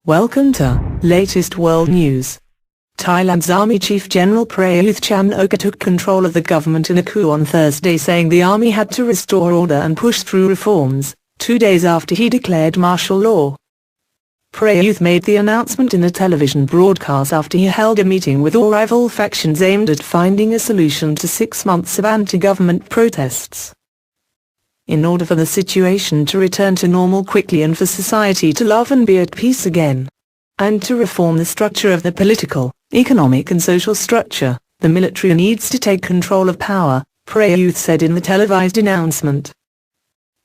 Welcome to latest world news. Thailand's Army Chief General Prayuth Chan-o-cha took control of the government in a coup on Thursday, saying the army had to restore order and push through reforms, 2 days after he declared martial law. Prayuth made the announcement in a television broadcast after he held a meeting with all rival factions aimed at finding a solution to 6 months of anti-government protests. In order for the situation to return to normal quickly and for society to love and be at peace again, and to reform the structure of the political, economic and social structure, the military needs to take control of power, Prayuth said in the televised announcement.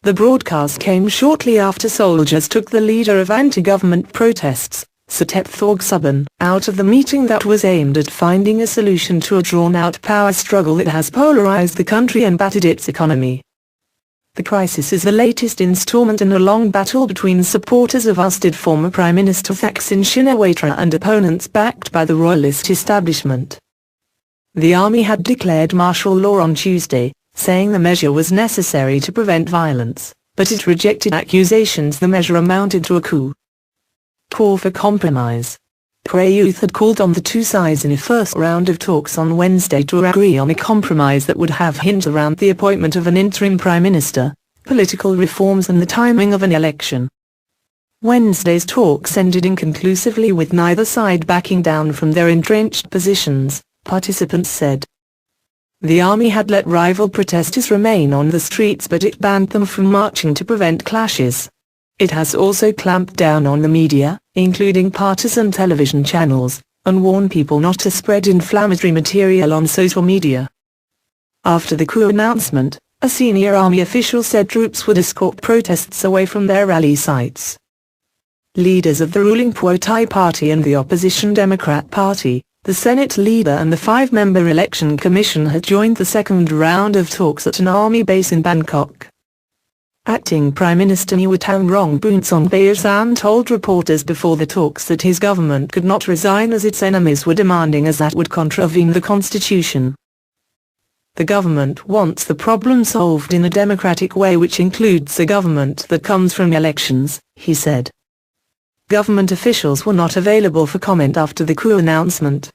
The broadcast came shortly after soldiers took the leader of anti-government protests, Satep Thorgsuban, out of the meeting that was aimed at finding a solution to a drawn-out power struggle that has polarized the country and battered its economy. The crisis is the latest installment in a long battle between supporters of ousted former Prime Minister Thaksin Shinawatra and opponents backed by the royalist establishment. The army had declared martial law on Tuesday, saying the measure was necessary to prevent violence, but it rejected accusations the measure amounted to a coup. Call for compromise. Prayuth had called on the two sides in a first round of talks on Wednesday to agree on a compromise that would have hinged around the appointment of an interim prime minister, political reforms and the timing of an election. Wednesday's talks ended inconclusively with neither side backing down from their entrenched positions, participants said. The army had let rival protesters remain on the streets, but it banned them from marching to prevent clashes. It has also clamped down on the media, including partisan television channels, and warned people not to spread inflammatory material on social media. After the coup announcement, a senior army official said troops would escort protests away from their rally sites. Leaders of the ruling Pheu Thai Party and the opposition Democrat Party, the Senate leader and the 5-member election commission had joined the second round of talks at an army base in Bangkok. Acting Prime Minister Nguyen Sonbayasan told reporters before the talks that his government could not resign as its enemies were demanding, as that would contravene the constitution. The government wants the problem solved in a democratic way, which includes a government that comes from elections, he said. Government officials were not available for comment after the coup announcement.